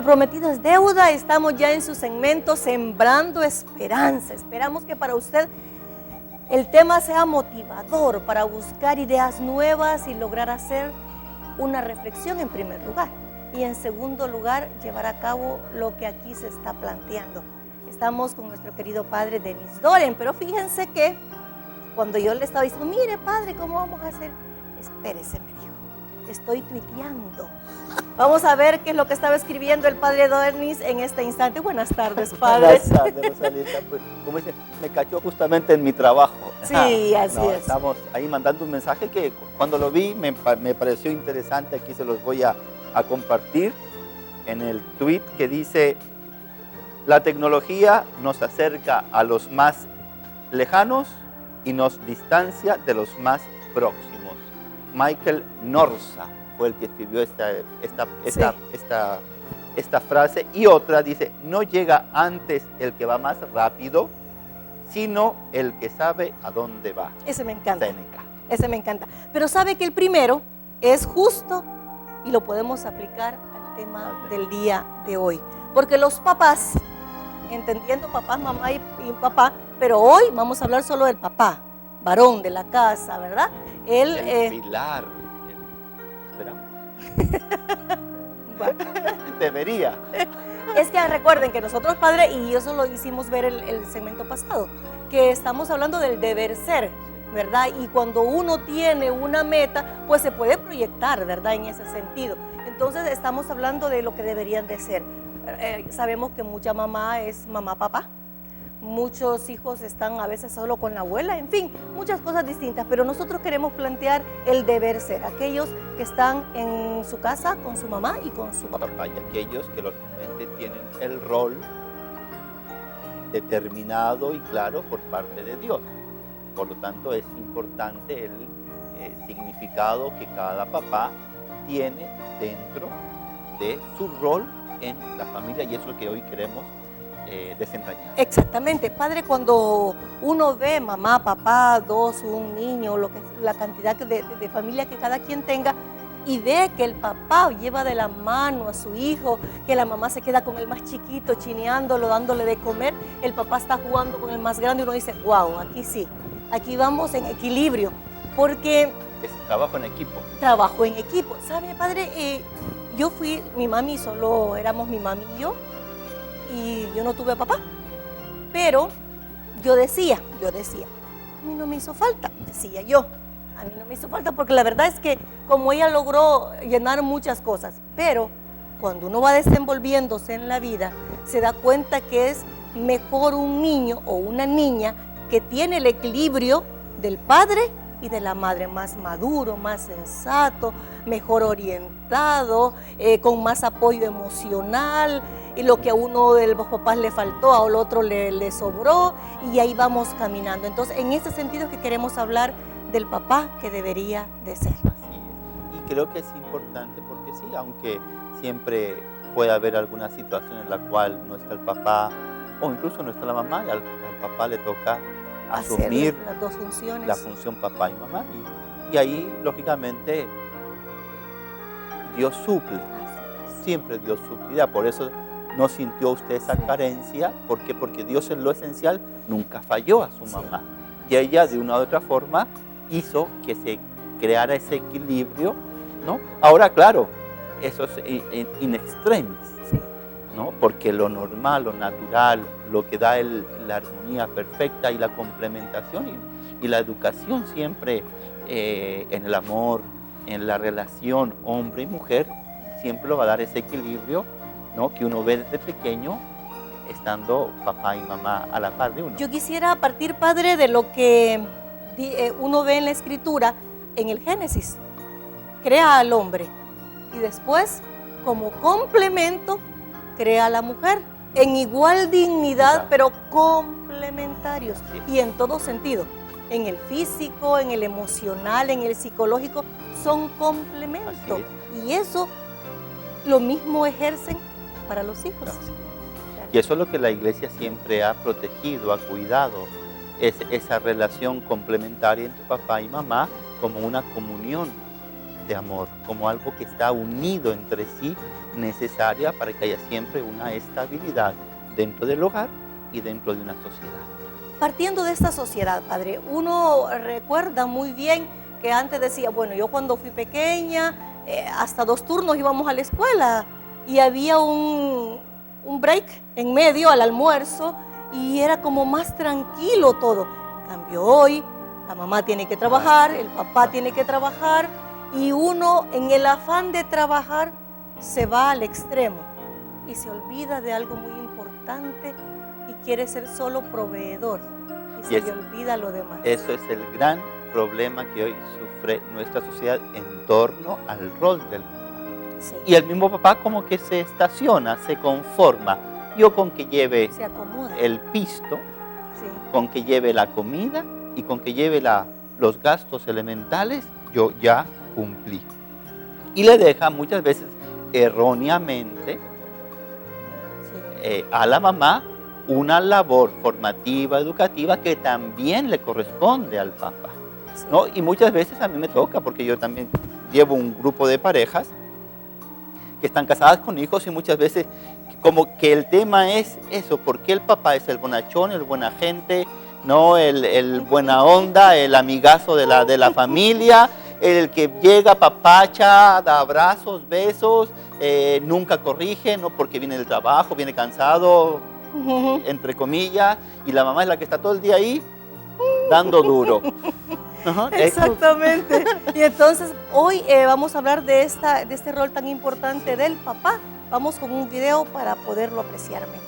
lo prometido es deuda. Estamos ya en su segmento Sembrando Esperanza. Esperamos que para usted el tema sea motivador para buscar ideas nuevas y lograr hacer una reflexión en primer lugar. Y en segundo lugar, llevar a cabo lo que aquí se está planteando. Estamos con nuestro querido padre Denis Doren, pero fíjense que cuando yo le estaba diciendo, mire padre, ¿cómo vamos a hacer? Espérese, me dijo, estoy tuiteando. Vamos a ver qué es lo que estaba escribiendo el padre Denis en este instante. Buenas tardes, padre. Buenas tardes, Rosalita. Pues, como dice, me cachó justamente en mi trabajo. Sí, así es. Estamos ahí mandando un mensaje que cuando lo vi me pareció interesante. Aquí se los voy a compartir en el tweet que dice: la tecnología nos acerca a los más lejanos y nos distancia de los más próximos. Michael Norsa fue el que escribió esta frase. Y otra dice: no llega antes el que va más rápido, sino el que sabe a dónde va. Ese me encanta. Séneca. Ese me encanta. Pero sabe que el primero es justo y lo podemos aplicar al tema del día de hoy. Porque los papás, entendiendo papás, mamá y papá, pero hoy vamos a hablar solo del papá, varón de la casa, ¿verdad? El pilar. Bueno. Debería. Es que recuerden que nosotros, padre, y eso lo hicimos ver el segmento pasado, que estamos hablando del deber ser, ¿verdad? Y cuando uno tiene una meta, pues se puede proyectar, ¿verdad? En ese sentido. Entonces estamos hablando de lo que deberían de ser. Sabemos que mucha mamá es mamá-papá. Muchos hijos están a veces solo con la abuela, en fin, muchas cosas distintas, pero nosotros queremos plantear el deber ser, aquellos que están en su casa con su mamá y con su papá. Y aquellos que lógicamente tienen el rol determinado y claro por parte de Dios. Por lo tanto, es importante el significado que cada papá tiene dentro de su rol en la familia, y eso es lo que hoy queremos desentrañar. Exactamente, padre, cuando uno ve mamá, papá, dos, un niño, la cantidad de familia que cada quien tenga, y ve que el papá lleva de la mano a su hijo, que la mamá se queda con el más chiquito, chineándolo, dándole de comer, el papá está jugando con el más grande, y uno dice, wow, aquí sí, aquí vamos en equilibrio, porque... Es trabajo en equipo. Trabajo en equipo. ¿Sabe, padre? Yo fui, mi mami, solo éramos mi mami y yo no tuve papá, pero yo decía, a mí no me hizo falta, decía yo, a mí no me hizo falta, porque la verdad es que como ella logró llenar muchas cosas, pero cuando uno va desenvolviéndose en la vida, se da cuenta que es mejor un niño o una niña que tiene el equilibrio del padre y de la madre, más maduro, más sensato, mejor orientado, con más apoyo emocional, y lo que a uno de los papás le faltó, al otro le sobró, y ahí vamos caminando. Entonces, en ese sentido es que queremos hablar del papá que debería de ser. Así es. Y creo que es importante porque sí, aunque siempre puede haber alguna situación en la cual no está el papá, o incluso no está la mamá, y al papá le toca asumir las dos funciones, la función papá y mamá, y ahí lógicamente Dios suple, siempre Dios suplirá. Por eso no sintió usted esa carencia. ¿Por qué? Porque Dios en lo esencial nunca falló a su mamá, y ella de una u otra forma hizo que se creara ese equilibrio, ¿no? Ahora claro, eso es in extremis, ¿no? Porque lo normal, lo natural, lo que da la armonía perfecta y la complementación y la educación siempre en el amor, en la relación hombre y mujer, siempre lo va a dar ese equilibrio, ¿no? Que uno ve desde pequeño, estando papá y mamá a la par de uno. Yo quisiera partir, padre, de lo que uno ve en la Escritura, en el Génesis. Crea al hombre y después, como complemento, crea a la mujer en igual dignidad, pero complementarios, y en todo sentido, en el físico, en el emocional, en el psicológico, son complementos, y eso lo mismo ejercen para los hijos. Y eso es lo que la Iglesia siempre ha protegido, ha cuidado, es esa relación complementaria entre papá y mamá como una comunión de amor, como algo que está unido entre sí, necesaria para que haya siempre una estabilidad dentro del hogar y dentro de una sociedad. Partiendo de esta sociedad, padre, uno recuerda muy bien que antes decía, bueno, yo cuando fui pequeña, hasta 2 turnos íbamos a la escuela y había un break en medio al almuerzo y era como más tranquilo todo. En cambio hoy, la mamá tiene que trabajar, el papá tiene que trabajar y uno en el afán de trabajar se va al extremo y se olvida de algo muy importante y quiere ser solo proveedor y se le olvida lo demás. Eso es el gran problema que hoy sufre nuestra sociedad en torno al rol del papá. Sí. Y el mismo papá como que se estaciona, se conforma. Yo con que lleve el pisto, sí, con que lleve la comida y con que lleve los gastos elementales, yo ya cumplí. Y le deja muchas veces erróneamente a la mamá una labor formativa, educativa, que también le corresponde al papá, ¿no? Y muchas veces a mí me toca, porque yo también llevo un grupo de parejas que están casadas con hijos y muchas veces como que el tema es eso, porque el papá es el bonachón, el buena gente, ¿no? el buena onda, el amigazo de la familia, el que llega, papacha, da abrazos, besos, nunca corrige, ¿no? Porque viene del trabajo, viene cansado, entre comillas, y la mamá es la que está todo el día ahí dando duro. Exactamente. Y entonces hoy vamos a hablar de este rol tan importante del papá. Vamos con un video para poderlo apreciar mejor.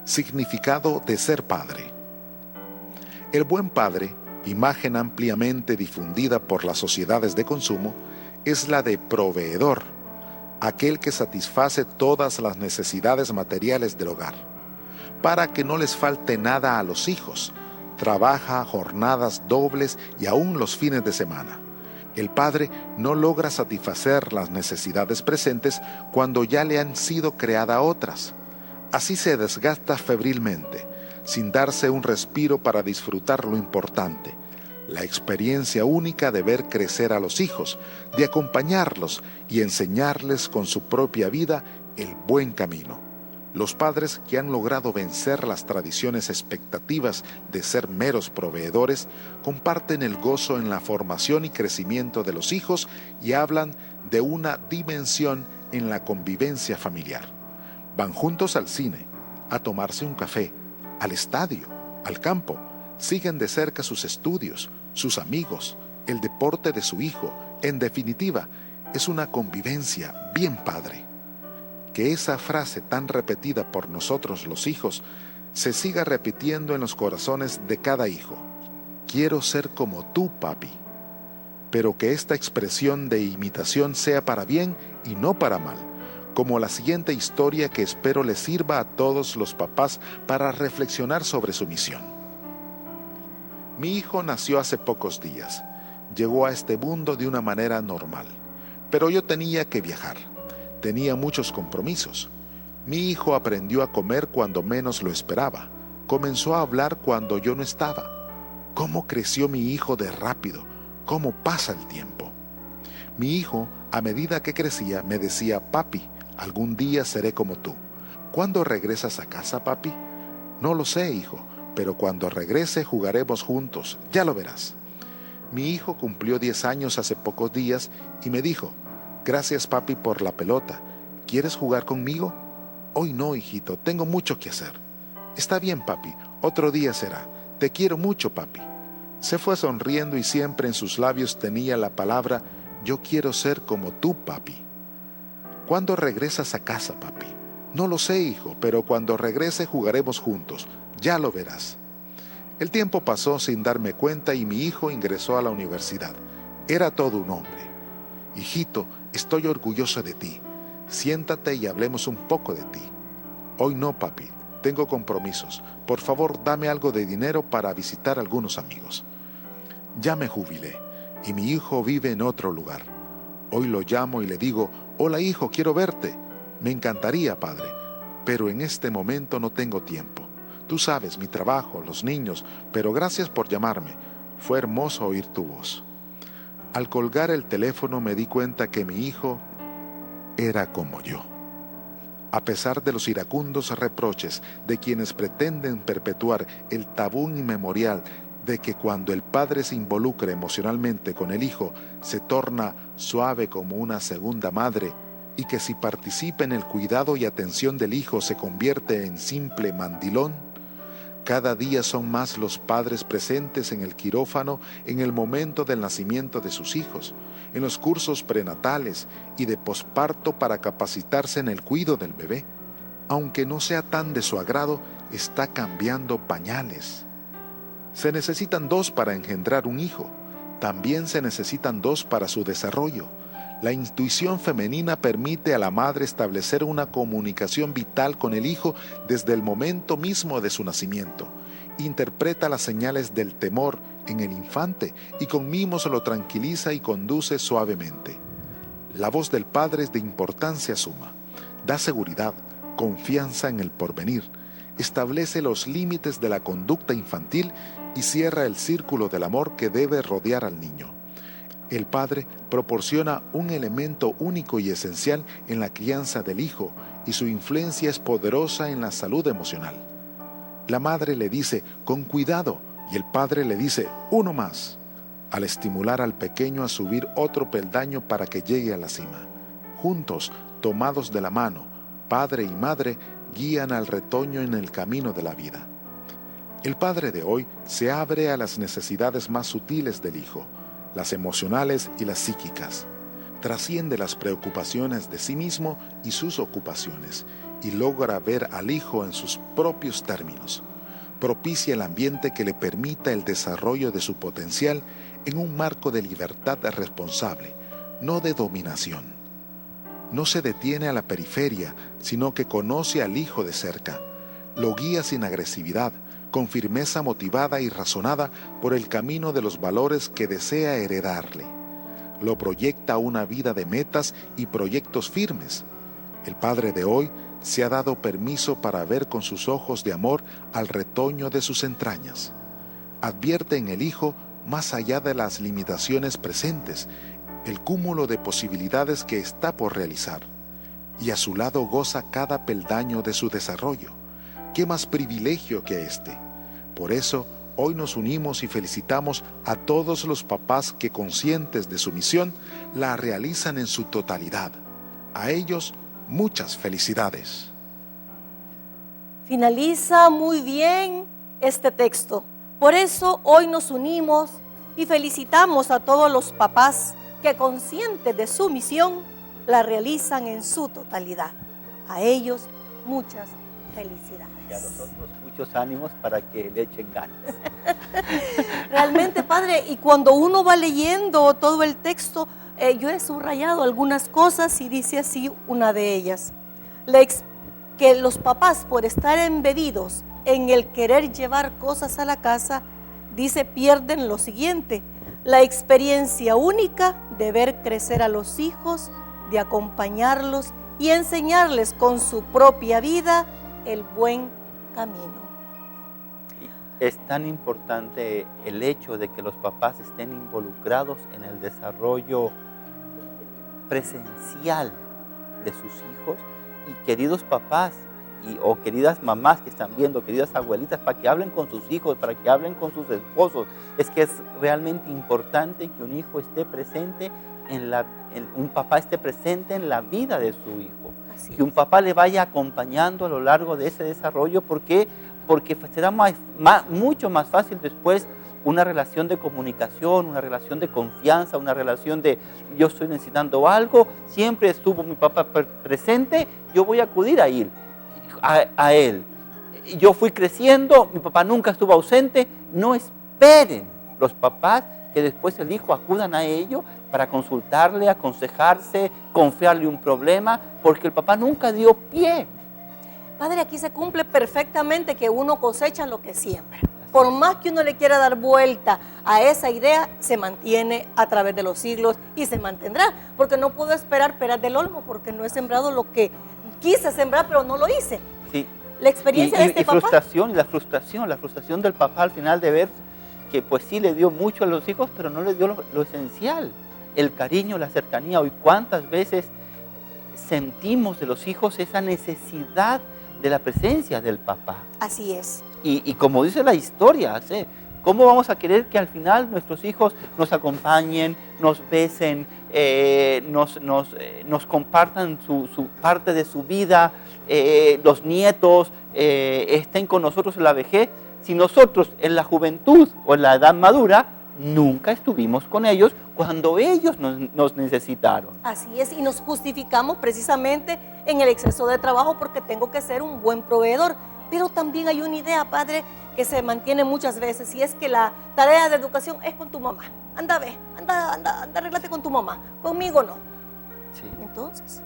Significado de ser padre. El buen padre, imagen ampliamente difundida por las sociedades de consumo, es la de proveedor, aquel que satisface todas las necesidades materiales del hogar. Para que no les falte nada a los hijos, trabaja jornadas dobles y aún los fines de semana. El padre no logra satisfacer las necesidades presentes cuando ya le han sido creadas otras. Así se desgasta febrilmente, sin darse un respiro para disfrutar lo importante, la experiencia única de ver crecer a los hijos, de acompañarlos y enseñarles con su propia vida el buen camino. Los padres que han logrado vencer las tradiciones expectativas de ser meros proveedores comparten el gozo en la formación y crecimiento de los hijos y hablan de una dimensión en la convivencia familiar. Van juntos al cine, a tomarse un café, al estadio, al campo, siguen de cerca sus estudios, sus amigos, el deporte de su hijo. En definitiva, es una convivencia bien padre. Que esa frase tan repetida por nosotros los hijos se siga repitiendo en los corazones de cada hijo. Quiero ser como tú, papi. Pero que esta expresión de imitación sea para bien y no para mal, como la siguiente historia que espero les sirva a todos los papás para reflexionar sobre su misión. Mi hijo nació hace pocos días. Llegó a este mundo de una manera normal, pero yo tenía que viajar. Tenía muchos compromisos. Mi hijo aprendió a comer cuando menos lo esperaba. Comenzó a hablar cuando yo no estaba. ¿Cómo creció mi hijo de rápido? ¿Cómo pasa el tiempo? Mi hijo, a medida que crecía, me decía, papi, algún día seré como tú. ¿Cuándo regresas a casa, papi? No lo sé, hijo, pero cuando regrese jugaremos juntos, ya lo verás. Mi hijo cumplió 10 años hace pocos días y me dijo, gracias, papi, por la pelota. ¿Quieres jugar conmigo? Hoy no, hijito, tengo mucho que hacer. Está bien, papi, otro día será. Te quiero mucho, papi. Se fue sonriendo y siempre en sus labios tenía la palabra, yo quiero ser como tú, papi. ¿Cuándo regresas a casa, papi? No lo sé, hijo, pero cuando regrese jugaremos juntos. Ya lo verás. El tiempo pasó sin darme cuenta y mi hijo ingresó a la universidad. Era todo un hombre. Hijito, estoy orgulloso de ti. Siéntate y hablemos un poco de ti. Hoy no, papi. Tengo compromisos. Por favor, dame algo de dinero para visitar a algunos amigos. Ya me jubilé y mi hijo vive en otro lugar. Hoy lo llamo y le digo, hola hijo, quiero verte. Me encantaría, padre, pero en este momento no tengo tiempo. Tú sabes, mi trabajo, los niños, pero gracias por llamarme. Fue hermoso oír tu voz. Al colgar el teléfono me di cuenta que mi hijo era como yo. A pesar de los iracundos reproches de quienes pretenden perpetuar el tabú inmemorial de que cuando el padre se involucra emocionalmente con el hijo, se torna suave como una segunda madre, y que si participa en el cuidado y atención del hijo se convierte en simple mandilón, cada día son más los padres presentes en el quirófano en el momento del nacimiento de sus hijos, en los cursos prenatales y de posparto para capacitarse en el cuidado del bebé. Aunque no sea tan de su agrado, está cambiando pañales. Se necesitan dos para engendrar un hijo. También se necesitan dos para su desarrollo. La intuición femenina permite a la madre establecer una comunicación vital con el hijo desde el momento mismo de su nacimiento. Interpreta las señales del temor en el infante y con mimos lo tranquiliza y conduce suavemente. La voz del padre es de importancia suma. Da seguridad, confianza en el porvenir, establece los límites de la conducta infantil y cierra el círculo del amor que debe rodear al niño. El padre proporciona un elemento único y esencial en la crianza del hijo y su influencia es poderosa en la salud emocional. La madre le dice, con cuidado, y el padre le dice, uno más, al estimular al pequeño a subir otro peldaño para que llegue a la cima. Juntos, tomados de la mano, padre y madre guían al retoño en el camino de la vida. El padre de hoy se abre a las necesidades más sutiles del hijo, las emocionales y las psíquicas. Trasciende las preocupaciones de sí mismo y sus ocupaciones y logra ver al hijo en sus propios términos. Propicia el ambiente que le permita el desarrollo de su potencial en un marco de libertad responsable, no de dominación. No se detiene a la periferia, sino que conoce al hijo de cerca. Lo guía sin agresividad, con firmeza motivada y razonada por el camino de los valores que desea heredarle. Lo proyecta a una vida de metas y proyectos firmes. El padre de hoy se ha dado permiso para ver con sus ojos de amor al retoño de sus entrañas. Advierte en el hijo, más allá de las limitaciones presentes, el cúmulo de posibilidades que está por realizar, y a su lado goza cada peldaño de su desarrollo. ¿Qué más privilegio que este? Por eso, hoy nos unimos y felicitamos a todos los papás que, conscientes de su misión, la realizan en su totalidad. A ellos, muchas felicidades. Finaliza muy bien este texto. Por eso hoy nos unimos y felicitamos a todos los papás que, conscientes de su misión, la realizan en su totalidad. A ellos, muchas felicidades. Y a nosotros muchos ánimos para que le echen ganas. Realmente, padre, y cuando uno va leyendo todo el texto, yo he subrayado algunas cosas y dice así una de ellas. Que los papás, por estar embebidos en el querer llevar cosas a la casa, dice, pierden lo siguiente: la experiencia única de ver crecer a los hijos, de acompañarlos y enseñarles con su propia vida el buen camino. Es tan importante el hecho de que los papás estén involucrados en el desarrollo presencial de sus hijos. Y queridos papás o queridas mamás que están viendo, queridas abuelitas, para que hablen con sus hijos, para que hablen con sus esposos. Es que es realmente importante que un hijo esté presente un papá esté presente en la vida de su hijo. Que un papá le vaya acompañando a lo largo de ese desarrollo. ¿Por qué? Porque será mucho más fácil después una relación de comunicación, una relación de confianza, una relación de yo estoy necesitando algo, siempre estuvo mi papá presente, yo voy a acudir a él. Yo fui creciendo, mi papá nunca estuvo ausente. No esperen los papás que después el hijo acudan a ello para consultarle, aconsejarse, confiarle un problema, porque el papá nunca dio pie. Padre, aquí se cumple perfectamente que uno cosecha lo que siembra. Por más que uno le quiera dar vuelta a esa idea, se mantiene a través de los siglos y se mantendrá, porque no puedo esperar peras del olmo, porque no he sembrado lo que quise sembrar, pero no lo hice. Sí. la experiencia de este papá. Frustración, y la frustración del papá al final de ver que pues sí le dio mucho a los hijos, pero no le dio lo esencial, el cariño, la cercanía. Hoy cuántas veces sentimos de los hijos esa necesidad de la presencia del papá. Así es. Y como dice la historia, ¿sí? ¿Cómo vamos a querer que al final nuestros hijos nos acompañen, nos besen, nos compartan su parte de su vida, los nietos estén con nosotros en la vejez, si nosotros en la juventud o en la edad madura nunca estuvimos con ellos cuando ellos nos necesitaron? Así es, y nos justificamos precisamente en el exceso de trabajo porque tengo que ser un buen proveedor. Pero también hay una idea, padre, que se mantiene muchas veces, y es que la tarea de educación es con tu mamá. Anda, arréglate con tu mamá. Conmigo no. Sí. Entonces.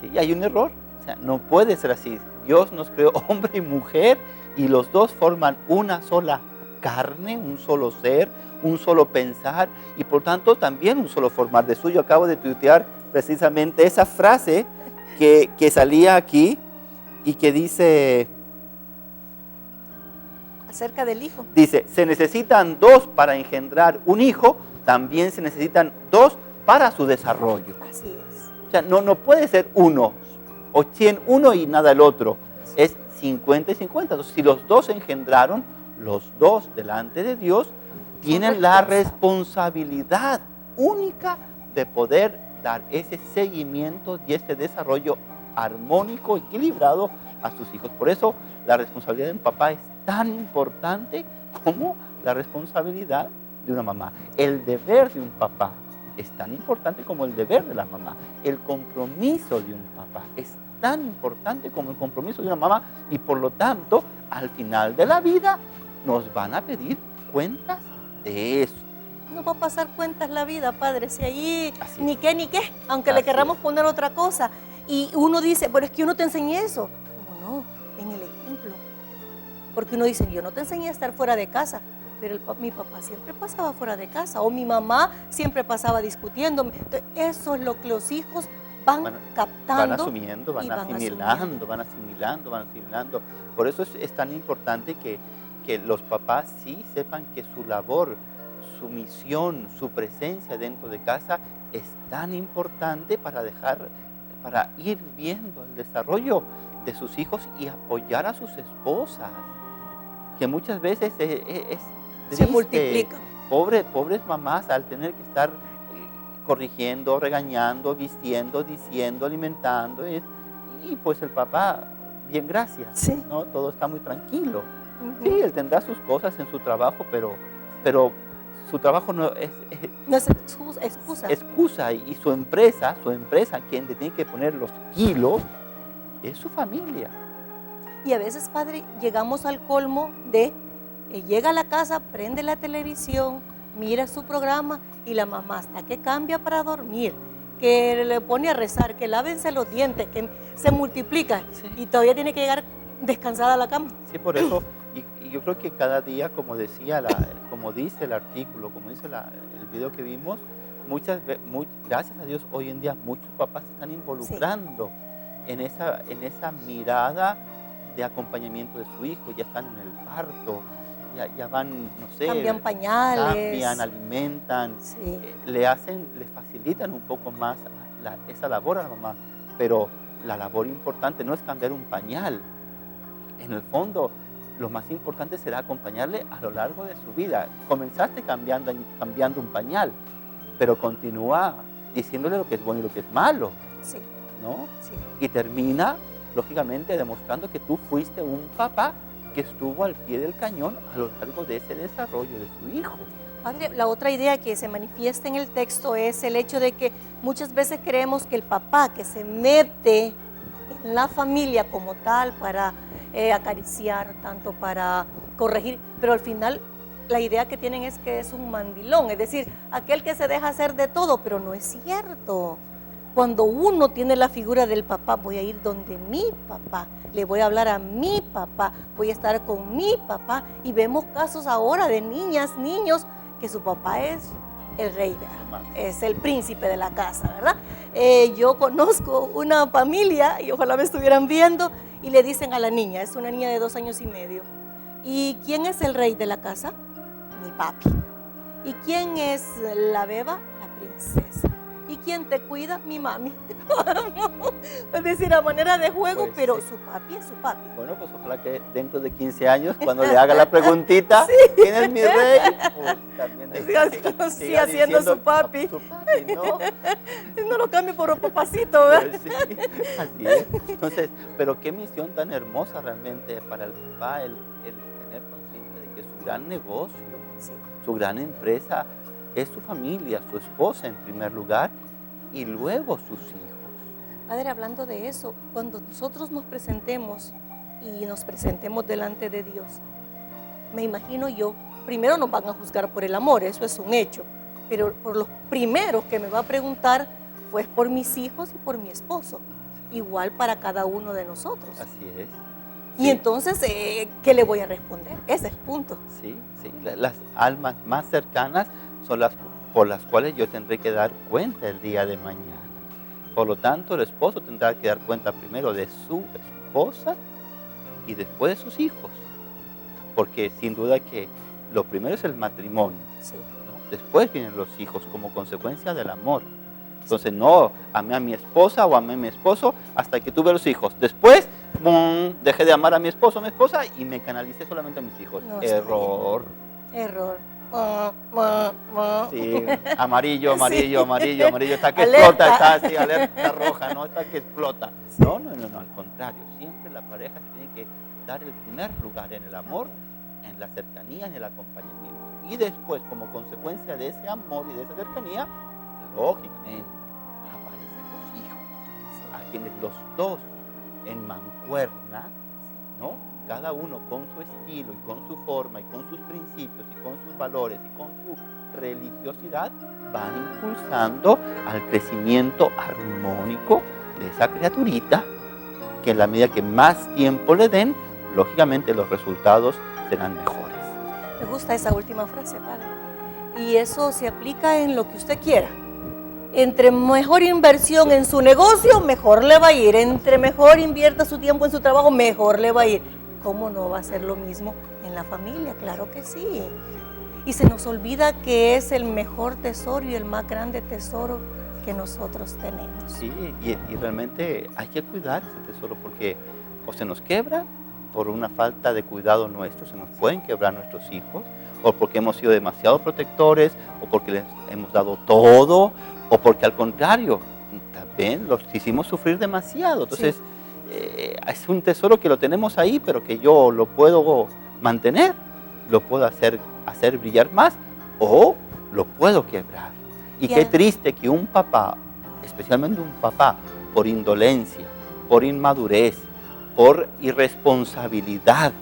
Sí, hay un error. O sea, no puede ser así. Dios nos creó hombre y mujer y los dos forman una sola carne, un solo ser, un solo pensar y por tanto también un solo formar de suyo. Acabo de tuitear precisamente esa frase que salía aquí y que dice... Acerca del hijo. Dice, se necesitan dos para engendrar un hijo, también se necesitan dos para su desarrollo. Así es. O sea, no puede ser uno, o 100 uno y nada el otro. Sí. Es 50 y 50. Entonces, si los dos engendraron, los dos delante de Dios tienen la responsabilidad única de poder dar ese seguimiento y ese desarrollo armónico, equilibrado a sus hijos. Por eso la responsabilidad de un papá es tan importante como la responsabilidad de una mamá. El deber de un papá es tan importante como el deber de la mamá. El compromiso de un papá es tan importante como el compromiso de una mamá y por lo tanto, al final de la vida nos van a pedir cuentas de eso. No va a pasar cuentas la vida, padre, si ahí Así ni es. qué, aunque le querramos poner otra cosa. Y uno dice, pero es que yo no te enseñé eso. No, en el ejemplo. Porque uno dice, yo no te enseñé a estar fuera de casa, pero mi papá siempre pasaba fuera de casa, o mi mamá siempre pasaba discutiendo. Entonces, eso es lo que los hijos van captando. Van asumiendo, van asimilando. Por eso es tan importante que los papás sí sepan que su labor, su misión, su presencia dentro de casa es tan importante para ir viendo el desarrollo de sus hijos y apoyar a sus esposas, que muchas veces es triste. Se multiplica. Pobres mamás al tener que estar corrigiendo, regañando, vistiendo, diciendo, alimentando, y pues el papá, bien gracias, sí, ¿no? Todo está muy tranquilo. Sí, él tendrá sus cosas en su trabajo, pero su trabajo no es excusa y su empresa, quien le tiene que poner los kilos, es su familia. Y a veces, padre, llegamos al colmo de, llega a la casa, prende la televisión, mira su programa y la mamá hasta que cambia para dormir, que le pone a rezar, que lávense los dientes, que se multiplica, sí, y todavía tiene que llegar descansada a la cama. Sí, por eso, y yo creo que cada día, como dice el artículo, como dice el video que vimos, gracias a Dios, hoy en día muchos papás se están involucrando, sí, en esa mirada de acompañamiento de su hijo. Ya están en el parto, ya van, no sé, cambian pañales, cambian, alimentan, sí, le facilitan un poco más esa labor a la mamá, pero la labor importante no es cambiar un pañal. En el fondo, lo más importante será acompañarle a lo largo de su vida. Comenzaste cambiando un pañal, pero continúa diciéndole lo que es bueno y lo que es malo, sí, ¿no? Sí. Y termina, lógicamente, demostrando que tú fuiste un papá que estuvo al pie del cañón a lo largo de ese desarrollo de su hijo. Padre, la otra idea que se manifiesta en el texto es el hecho de que muchas veces creemos que el papá que se mete en la familia como tal para acariciar, tanto para corregir, pero al final la idea que tienen es que es un mandilón, es decir, aquel que se deja hacer de todo, pero no es cierto. Cuando uno tiene la figura del papá, voy a ir donde mi papá, le voy a hablar a mi papá, voy a estar con mi papá, y vemos casos ahora de niñas, niños, que su papá es el rey, es el príncipe de la casa, ¿verdad? Yo conozco una familia, y ojalá me estuvieran viendo, y le dicen a la niña, es una niña de 2 años y medio, ¿y quién es el rey de la casa? Mi papi. ¿Y quién es la beba? La princesa. ¿Y quién te cuida? Mi mami. Es decir, a manera de juego, Pues pero sí. su papi es su papi. Bueno, pues ojalá que dentro de 15 años, cuando le haga la preguntita, ¿quién es mi rey? Pues también Siga siendo su papi. Su papi, ¿no? No lo cambie por un papacito, ¿verdad? Pues sí, así es. Entonces, pero qué misión tan hermosa realmente para el papá el tener conciencia de que su gran negocio, Sí. su gran empresa es su familia, su esposa en primer lugar y luego sus hijos. Padre, hablando de eso, cuando nosotros nos presentemos delante de Dios, me imagino yo, primero nos van a juzgar por el amor, eso es un hecho, pero por los primeros que me va a preguntar, pues por mis hijos y por mi esposo, igual para cada uno de nosotros. Así es. Y Sí. entonces, ¿qué le voy a responder? Ese es el punto. Sí, sí, las almas más cercanas son las por las cuales yo tendré que dar cuenta el día de mañana. Por lo tanto, el esposo tendrá que dar cuenta primero de su esposa y después de sus hijos. Porque sin duda que lo primero es el matrimonio, Sí. ¿no? Después vienen los hijos como consecuencia del amor. Entonces no amé a mi esposa o amé a mi esposo hasta que tuve los hijos. Después dejé de amar a mi esposo o mi esposa y me canalicé solamente a mis hijos. No, está Error. Error. Sí, amarillo, amarillo, Sí. amarillo, amarillo, hasta que Alerta. explota, está así, alerta roja, no hasta que explota. No, no, no, no, al contrario, siempre la pareja tiene que dar el primer lugar en el amor, en la cercanía, en el acompañamiento. Y después, como consecuencia de ese amor y de esa cercanía, lógicamente, aparecen los hijos, a quienes los dos en mancuerna, ¿no? Cada uno con su estilo y con su forma y con sus principios y con sus valores y con su religiosidad van impulsando al crecimiento armónico de esa criaturita que en la medida que más tiempo le den, lógicamente los resultados serán mejores. Me gusta esa última frase, padre. Y eso se aplica en lo que usted quiera. Entre mejor inversión en su negocio, mejor le va a ir. Entre mejor invierta su tiempo en su trabajo, mejor le va a ir. ¿Cómo no va a ser lo mismo en la familia? Claro que sí. Y se nos olvida que es el mejor tesoro y el más grande tesoro que nosotros tenemos. Sí, y realmente hay que cuidar ese tesoro porque o se nos quebra por una falta de cuidado nuestro, se nos pueden quebrar nuestros hijos, o porque hemos sido demasiado protectores, o porque les hemos dado todo, o porque al contrario, también los hicimos sufrir demasiado. Entonces, Sí. Es un tesoro que lo tenemos ahí, pero que yo lo puedo mantener, lo puedo hacer brillar más, o lo puedo quebrar. Y qué triste que un papá, especialmente un papá, por indolencia, por inmadurez, por irresponsabilidad,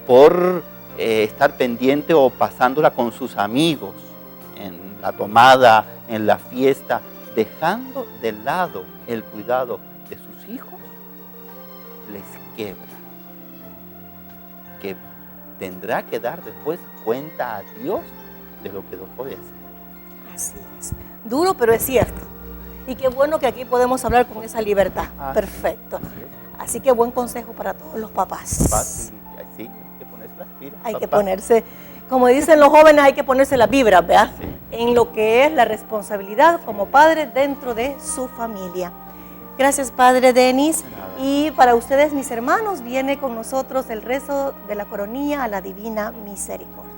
por estar pendiente o pasándola con sus amigos en la tomada, en la fiesta, dejando de lado el cuidado de sus hijos, les quiebra. Que tendrá que dar después cuenta a Dios de lo que dejó de hacer. Así es. Duro, pero es cierto. Y qué bueno que aquí podemos hablar con esa libertad. Perfecto. Así que buen consejo para todos los papás. Sí, hay que ponerse las pilas. Hay que ponerse, como dicen los jóvenes, hay que ponerse las vibras, ¿verdad? Sí. En lo que es la responsabilidad como padre dentro de su familia. Gracias, Padre Denis. Y para ustedes, mis hermanos, viene con nosotros el rezo de la coronilla a la Divina Misericordia.